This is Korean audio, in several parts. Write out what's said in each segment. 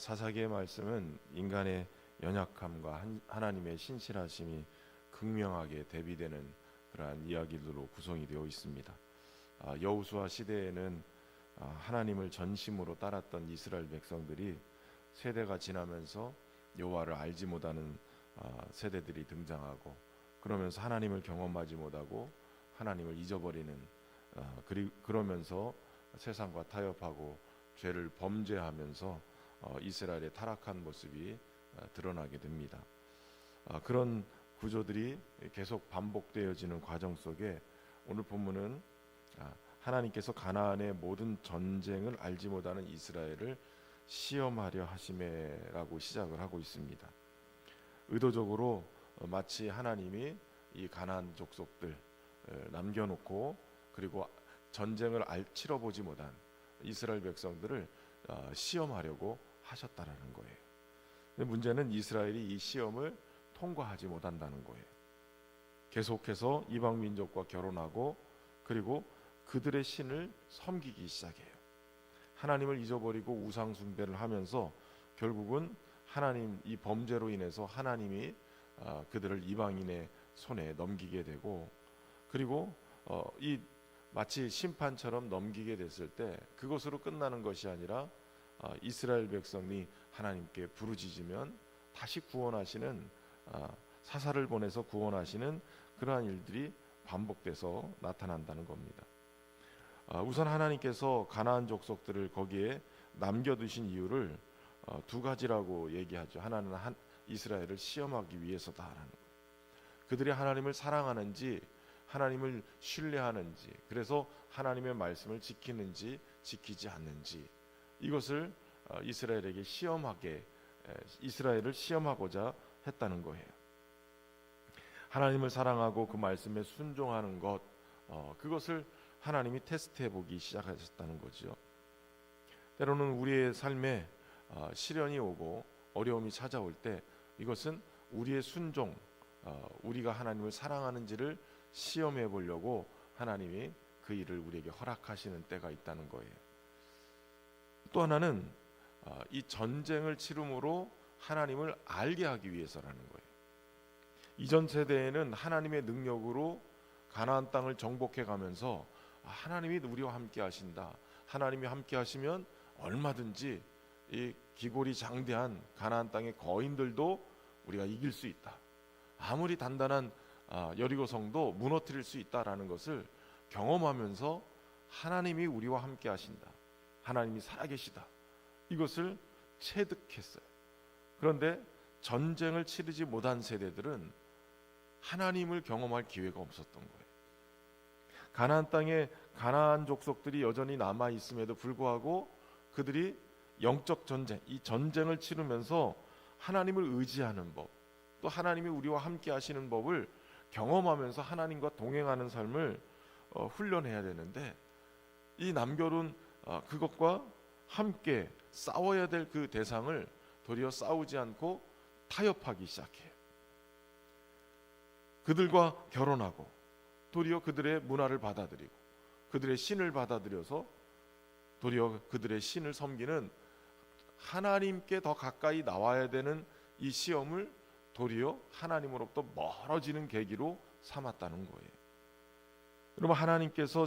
사사기의 말씀은 인간의 연약함과 하나님의 신실하심이 극명하게 대비되는 그러한 이야기들로 구성이 되어 있습니다. 여호수아 시대에는 하나님을 전심으로 따랐던 이스라엘 백성들이 세대가 지나면서 여호와를 알지 못하는 세대들이 등장하고, 그러면서 하나님을 경험하지 못하고 하나님을 잊어버리는, 그러면서 세상과 타협하고 죄를 범죄하면서 이스라엘의 타락한 모습이 드러나게 됩니다. 그런 구조들이 계속 반복되어지는 과정 속에 오늘 본문은 하나님께서 가나안의 모든 전쟁을 알지 못하는 이스라엘을 시험하려 하심에라고 시작을 하고 있습니다. 의도적으로 마치 하나님이 이 가나안 족속들 남겨놓고, 그리고 전쟁을 치러보지 못한 이스라엘 백성들을 시험하려고 하셨다라는 거예요. 근데 문제는 이스라엘이 이 시험을 통과하지 못한다는 거예요. 계속해서 이방 민족과 결혼하고, 그리고 그들의 신을 섬기기 시작해요. 하나님을 잊어버리고 우상 숭배를 하면서 결국은 하나님, 이 범죄로 인해서 하나님이 그들을 이방인의 손에 넘기게 되고, 그리고 이 마치 심판처럼 넘기게 됐을 때 그것으로 끝나는 것이 아니라 이스라엘 백성이 하나님께 부르짖으면 다시 구원하시는, 사사를 보내서 구원하시는 그러한 일들이 반복돼서 나타난다는 겁니다. 우선 하나님께서 가나안 족속들을 거기에 남겨두신 이유를 두 가지라고 얘기하죠. 하나는 이스라엘을 시험하기 위해서다라는 거예요. 그들이 하나님을 사랑하는지, 하나님을 신뢰하는지, 그래서 하나님의 말씀을 지키는지 지키지 않는지, 이것을 이스라엘을 시험하고자 했다는 거예요. 하나님을 사랑하고 그 말씀에 순종하는 것, 그것을 하나님이 테스트해 보기 시작하셨다는 거죠. 때로는 우리의 삶에 시련이 오고 어려움이 찾아올 때 이것은 우리의 순종, 우리가 하나님을 사랑하는지를 시험해 보려고 하나님이 그 일을 우리에게 허락하시는 때가 있다는 거예요. 또 하나는 이 전쟁을 치름으로 하나님을 알게 하기 위해서라는 거예요. 이전 세대에는 하나님의 능력으로 가나안 땅을 정복해 가면서 하나님이 우리와 함께 하신다, 하나님이 함께 하시면 얼마든지 이 기골이 장대한 가나안 땅의 거인들도 우리가 이길 수 있다, 아무리 단단한 여리고성도 무너뜨릴 수 있다라는 것을 경험하면서 하나님이 우리와 함께 하신다, 하나님이 살아계시다, 이것을 체득했어요. 그런데 전쟁을 치르지 못한 세대들은 하나님을 경험할 기회가 없었던 거예요. 가나안 땅에 가나안 족속들이 여전히 남아 있음에도 불구하고 그들이 영적 전쟁, 이 전쟁을 치르면서 하나님을 의지하는 법, 또 하나님이 우리와 함께 하시는 법을 경험하면서 하나님과 동행하는 삶을 훈련해야 되는데, 이 남겨둔 그것과 함께 싸워야 될 그 대상을 도리어 싸우지 않고 타협하기 시작해요. 그들과 결혼하고 도리어 그들의 문화를 받아들이고 그들의 신을 받아들여서 도리어 그들의 신을 섬기는, 하나님께 더 가까이 나와야 되는 이 시험을 도리어 하나님으로부터 멀어지는 계기로 삼았다는 거예요. 여러분, 하나님께서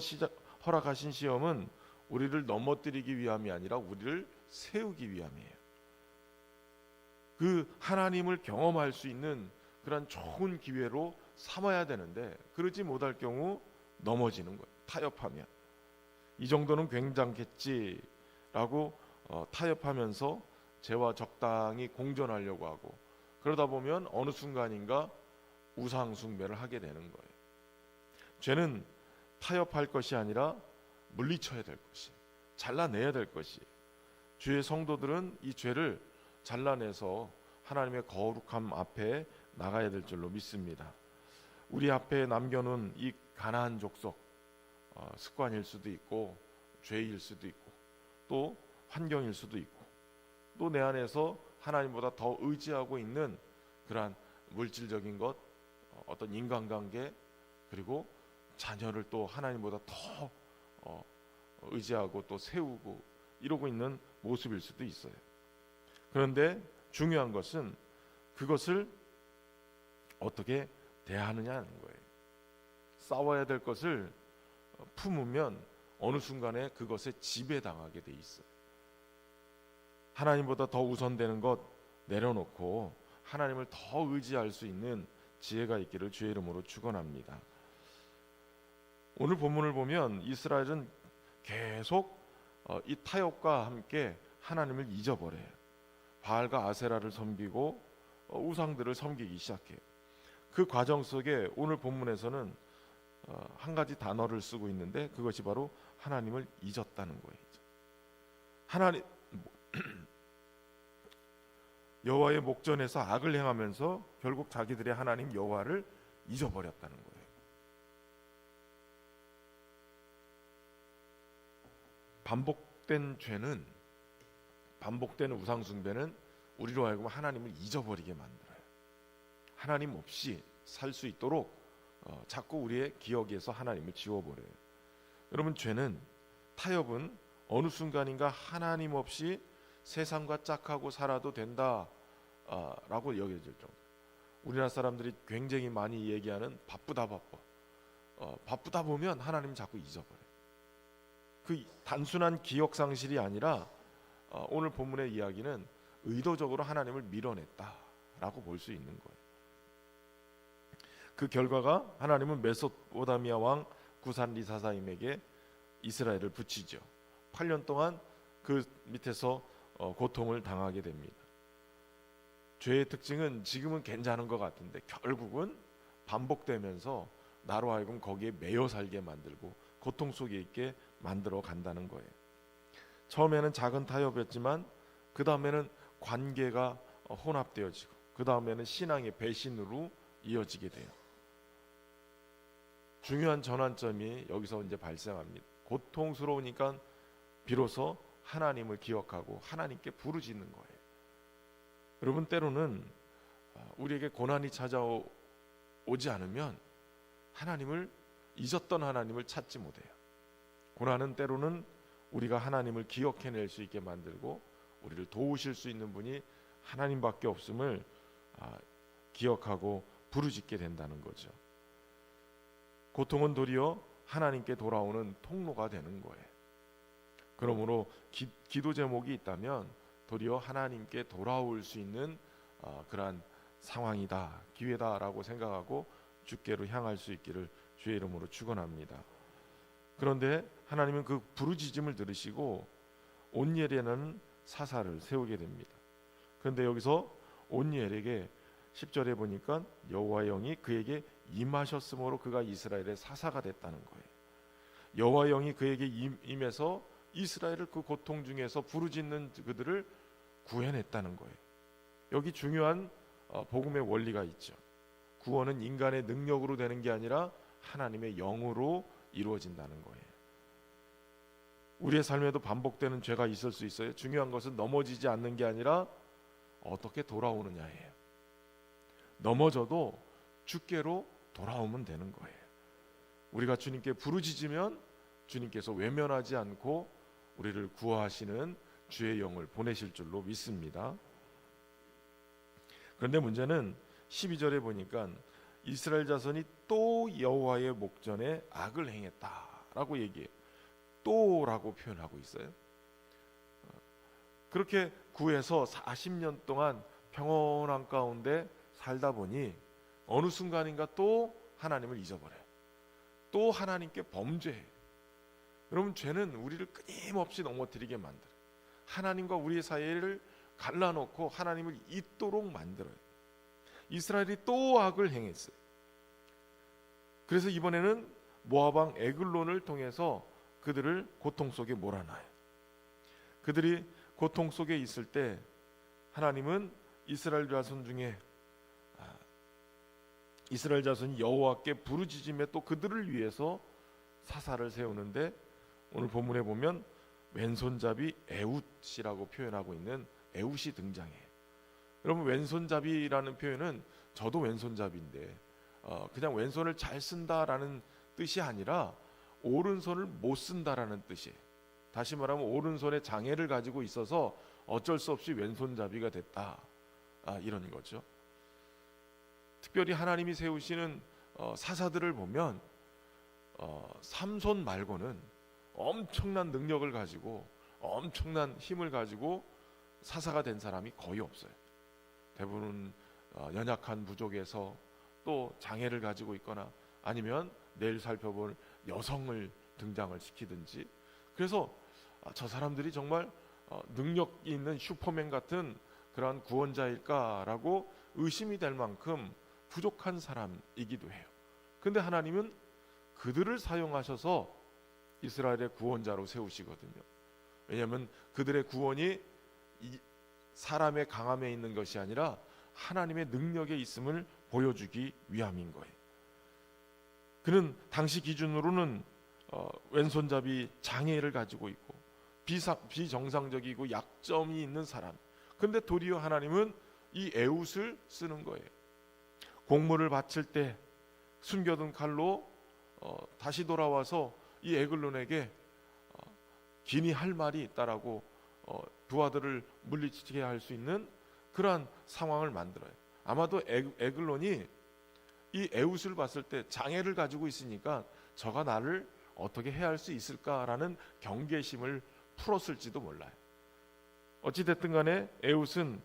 허락하신 시험은 우리를 넘어뜨리기 위함이 아니라 우리를 세우기 위함이에요. 그 하나님을 경험할 수 있는 그런 좋은 기회로 삼아야 되는데, 그러지 못할 경우 넘어지는 거예요. 타협하면 이 정도는 굉장겠지라고 타협하면서 죄와 적당히 공존하려고 하고, 그러다 보면 어느 순간인가 우상 숭배를 하게 되는 거예요. 죄는 타협할 것이 아니라 물리쳐야 될 것이, 잘라내야 될 것이, 주의 성도들은 이 죄를 잘라내서 하나님의 거룩함 앞에 나가야 될 줄로 믿습니다. 우리 앞에 남겨놓은 이 가나안 족속, 습관일 수도 있고 죄일 수도 있고 또 환경일 수도 있고, 또 내 안에서 하나님보다 더 의지하고 있는 그러한 물질적인 것, 어떤 인간관계, 그리고 자녀를 또 하나님보다 더 의지하고 또 세우고 이러고 있는 모습일 수도 있어요. 그런데 중요한 것은 그것을 어떻게 대하느냐는 거예요. 싸워야 될 것을 품으면 어느 순간에 그것에 지배당하게 돼 있어요. 하나님보다 더 우선되는 것 내려놓고 하나님을 더 의지할 수 있는 지혜가 있기를 주의 이름으로 축원합니다. 오늘 본문을 보면 이스라엘은 계속 이 타협과 함께 하나님을 잊어버려요. 바알과 아세라를 섬기고 우상들을 섬기기 시작해요. 그 과정 속에 오늘 본문에서는 한 가지 단어를 쓰고 있는데 그것이 바로 하나님을 잊었다는 거예요. 하나님 여호와의 목전에서 악을 행하면서 결국 자기들의 하나님 여호와를 잊어버렸다는 거예요. 반복된 죄는, 반복된 우상 숭배는 우리로 하여금 하나님을 잊어버리게 만들어요. 하나님 없이 살 수 있도록 자꾸 우리의 기억에서 하나님을 지워버려요. 여러분, 죄는, 타협은 어느 순간인가 하나님 없이 세상과 짝하고 살아도 된다 라고 여겨질 정도. 우리나라 사람들이 굉장히 많이 얘기하는 바쁘다 바쁘다 보면 하나님 자꾸 잊어버려요. 그 단순한 기억 상실이 아니라 오늘 본문의 이야기는 의도적으로 하나님을 밀어냈다라고 볼 수 있는 거예요. 그 결과가 하나님은 메소포타미아 왕 구산 리사사임에게 이스라엘을 붙이죠. 8년 동안 그 밑에서 고통을 당하게 됩니다. 죄의 특징은 지금은 괜찮은 것 같은데 결국은 반복되면서 나로 하여금 거기에 매여 살게 만들고 고통 속에 있게 만들어 간다는 거예요. 처음에는 작은 타협이었지만 그 다음에는 관계가 혼합되어지고 그 다음에는 신앙의 배신으로 이어지게 돼요. 중요한 전환점이 여기서 이제 발생합니다. 고통스러우니까 비로소 하나님을 기억하고 하나님께 부르짖는 거예요. 여러분, 때로는 우리에게 고난이 찾아오지 않으면 하나님을 잊었던 하나님을 찾지 못해요. 고난은 때로는 우리가 하나님을 기억해낼 수 있게 만들고 우리를 도우실 수 있는 분이 하나님밖에 없음을 기억하고 부르짖게 된다는 거죠. 고통은 도리어 하나님께 돌아오는 통로가 되는 거예요. 그러므로 기도 제목이 있다면 도리어 하나님께 돌아올 수 있는 그러한 상황이다, 기회다라고 생각하고 주께로 향할 수 있기를 주의 이름으로 축원합니다. 그런데 하나님은 그 부르짖음을 들으시고 온니엘이라는 사사를 세우게 됩니다. 그런데 여기서 온니엘에게 10절에 보니까 여호와의 영이 그에게 임하셨으므로 그가 이스라엘의 사사가 됐다는 거예요. 여호와의 영이 그에게 임해서 이스라엘을 그 고통 중에서 부르짖는 그들을 구해냈다는 거예요. 여기 중요한 복음의 원리가 있죠. 구원은 인간의 능력으로 되는 게 아니라 하나님의 영으로 이루어진다는 거예요. 우리의 삶에도 반복되는 죄가 있을 수 있어요. 중요한 것은 넘어지지 않는 게 아니라 어떻게 돌아오느냐예요. 넘어져도 주께로 돌아오면 되는 거예요. 우리가 주님께 부르짖으면 주님께서 외면하지 않고 우리를 구하시는 주의 영을 보내실 줄로 믿습니다. 그런데 문제는 12절에 보니까 이스라엘 자손이 또 여호와의 목전에 악을 행했다라고 얘기해요. 또라고 표현하고 있어요. 그렇게 구해서 40년 동안 평온한 가운데 살다 보니 어느 순간인가 또 하나님을 잊어버려요. 또 하나님께 범죄해요. 여러분, 죄는 우리를 끊임없이 넘어뜨리게 만들어요. 하나님과 우리의 사이를 갈라놓고 하나님을 잊도록 만들어요. 이스라엘이 또 악을 행했어요. 그래서 이번에는 모압 왕 에글론을 통해서 그들을 고통 속에 몰아넣어요. 그들이 고통 속에 있을 때 하나님은 이스라엘 자손 중에 이스라엘 자손이 여호와께 부르짖음에 또 그들을 위해서 사사를 세우는데 오늘 본문에 보면 왼손잡이 에훗이라고 표현하고 있는 에훗이 등장해요. 여러분, 왼손잡이라는 표현은 저도 왼손잡이인데 그냥 왼손을 잘 쓴다라는 뜻이 아니라 오른손을 못 쓴다라는 뜻이에요. 다시 말하면 오른손에 장애를 가지고 있어서 어쩔 수 없이 왼손잡이가 됐다. 이런 거죠. 특별히 하나님이 세우시는 사사들을 보면 삼손 말고는 엄청난 능력을 가지고 엄청난 힘을 가지고 사사가 된 사람이 거의 없어요. 대부분 연약한 부족에서 또 장애를 가지고 있거나 아니면 내일 살펴볼 여성을 등장을 시키든지, 그래서 저 사람들이 정말 능력이 있는 슈퍼맨 같은 그러한 구원자일까라고 의심이 될 만큼 부족한 사람이기도 해요. 근데 하나님은 그들을 사용하셔서 이스라엘의 구원자로 세우시거든요. 왜냐하면 그들의 구원이 이 사람의 강함에 있는 것이 아니라 하나님의 능력에 있음을 보여주기 위함인 거예요. 그는 당시 기준으로는 왼손잡이 장애를 가지고 있고 비정상적이고 약점이 있는 사람. 근데 도리어 하나님은 이 에훗을 쓰는 거예요. 곡물을 바칠 때 숨겨둔 칼로 다시 돌아와서 이 에글론에게 기니 할 말이 있다라고 부하들을 물리치게 할 수 있는 그러한 상황을 만들어요. 아마도 에글론이 이 에훗을 봤을 때 장애를 가지고 있으니까 저가 나를 어떻게 해야 할 수 있을까라는 경계심을 풀었을지도 몰라요. 어찌됐든 간에 에훗은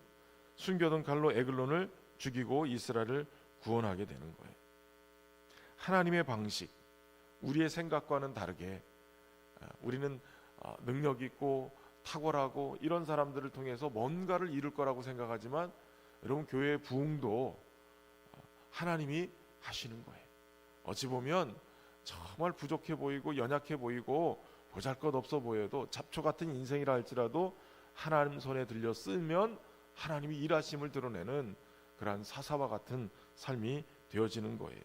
숨겨둔 칼로 에글론을 죽이고 이스라엘을 구원하게 되는 거예요. 하나님의 방식, 우리의 생각과는 다르게 우리는 능력 있고 탁월하고 이런 사람들을 통해서 뭔가를 이룰 거라고 생각하지만, 여러분 교회의 부흥도 하나님이 하시는 거예요. 어찌 보면 정말 부족해 보이고 연약해 보이고 보잘것없어 보여도 잡초 같은 인생이라 할지라도 하나님 손에 들려 쓰면 하나님이 일하심을 드러내는 그러한 사사와 같은 삶이 되어지는 거예요.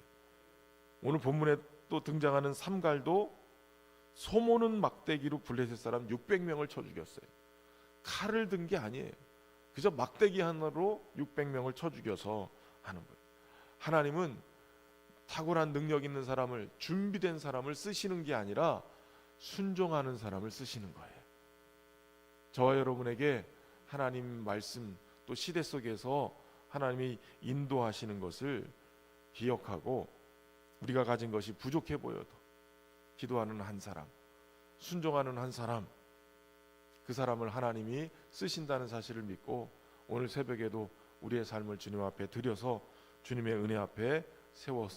오늘 본문에 또 등장하는 삼갈도 소모는 막대기로 블레셋 사람 600명을 쳐 죽였어요. 칼을 든 게 아니에요. 그저 막대기 하나로 600명을 쳐 죽여서 하는 거예요. 하나님은 탁월한 능력 있는 사람을, 준비된 사람을 쓰시는 게 아니라 순종하는 사람을 쓰시는 거예요. 저와 여러분에게 하나님 말씀, 또 시대 속에서 하나님이 인도하시는 것을 기억하고, 우리가 가진 것이 부족해 보여도 기도하는 한 사람, 순종하는 한 사람, 그 사람을 하나님이 쓰신다는 사실을 믿고 오늘 새벽에도 우리의 삶을 주님 앞에 드려서 주님의 은혜 앞에 세워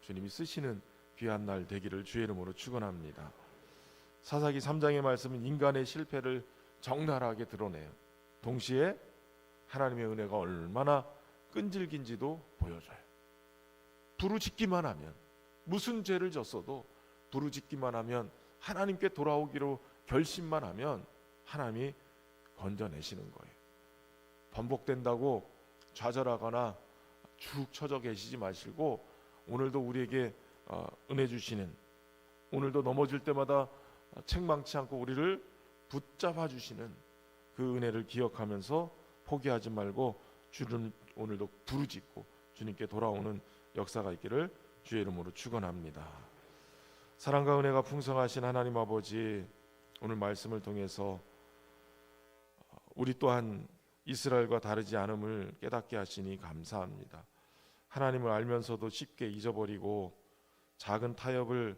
주님이 쓰시는 귀한 날 되기를 주의 이름으로 축원합니다. 사사기 3장의 말씀은 인간의 실패를 적나라하게 드러내요. 동시에 하나님의 은혜가 얼마나 끈질긴지도 보여줘요. 부르짖기만 하면, 무슨 죄를 졌어도 부르짖기만 하면, 하나님께 돌아오기로 결심만 하면 하나님이 건져내시는 거예요. 반복된다고 좌절하거나 축 처져 계시지 마시고, 오늘도 우리에게 은혜 주시는, 오늘도 넘어질 때마다 책망치 않고 우리를 붙잡아 주시는 그 은혜를 기억하면서 포기하지 말고 주님 오늘도 부르짖고 주님께 돌아오는 역사가 있기를 주의 이름으로 축원합니다. 사랑과 은혜가 풍성하신 하나님 아버지, 오늘 말씀을 통해서 우리 또한 이스라엘과 다르지 않음을 깨닫게 하시니 감사합니다. 하나님을 알면서도 쉽게 잊어버리고 작은 타협을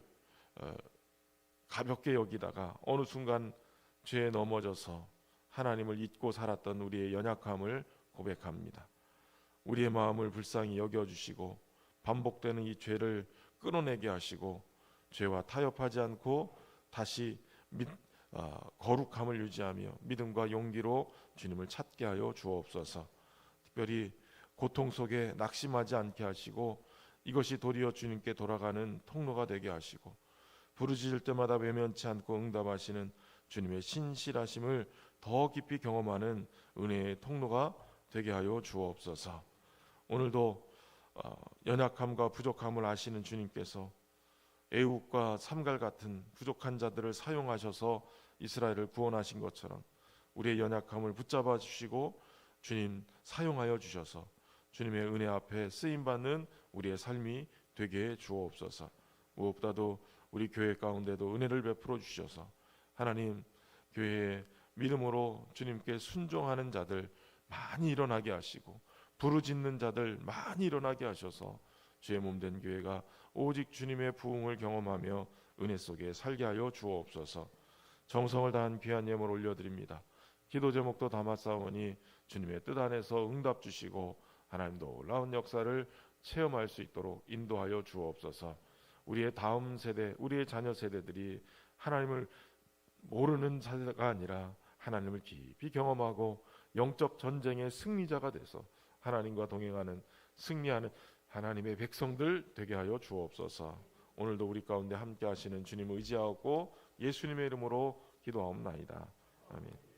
가볍게 여기다가 어느 순간 죄에 넘어져서 하나님을 잊고 살았던 우리의 연약함을 고백합니다. 우리의 마음을 불쌍히 여겨주시고 반복되는 이 죄를 끊어내게 하시고 죄와 타협하지 않고 다시 거룩함을 유지하며 믿음과 용기로 주님을 찾게 하여 주옵소서. 특별히 고통 속에 낙심하지 않게 하시고 이것이 도리어 주님께 돌아가는 통로가 되게 하시고 부르짖을 때마다 외면치 않고 응답하시는 주님의 신실하심을 더 깊이 경험하는 은혜의 통로가 되게 하여 주옵소서. 오늘도 연약함과 부족함을 아시는 주님께서 에훗과 삼갈 같은 부족한 자들을 사용하셔서 이스라엘을 구원하신 것처럼 우리의 연약함을 붙잡아 주시고 주님 사용하여 주셔서 주님의 은혜 앞에 쓰임받는 우리의 삶이 되게 주옵소서. 무엇보다도 우리 교회 가운데도 은혜를 베풀어 주셔서 하나님 교회에 믿음으로 주님께 순종하는 자들 많이 일어나게 하시고 부르짖는 자들 많이 일어나게 하셔서 주의 몸된 교회가 오직 주님의 부흥을 경험하며 은혜 속에 살게 하여 주옵소서. 정성을 다한 귀한 예물 올려드립니다. 기도 제목도 담았사오니 주님의 뜻 안에서 응답 주시고 하나님도 놀라운 역사를 체험할 수 있도록 인도하여 주옵소서. 우리의 다음 세대, 우리의 자녀 세대들이 하나님을 모르는 세대가 아니라 하나님을 깊이 경험하고 영적 전쟁의 승리자가 돼서 하나님과 동행하는 승리하는 하나님의 백성들 되게 하여 주옵소서. 오늘도 우리 가운데 함께 하시는 주님 의지하고 예수님의 이름으로 기도하옵나이다. 아멘.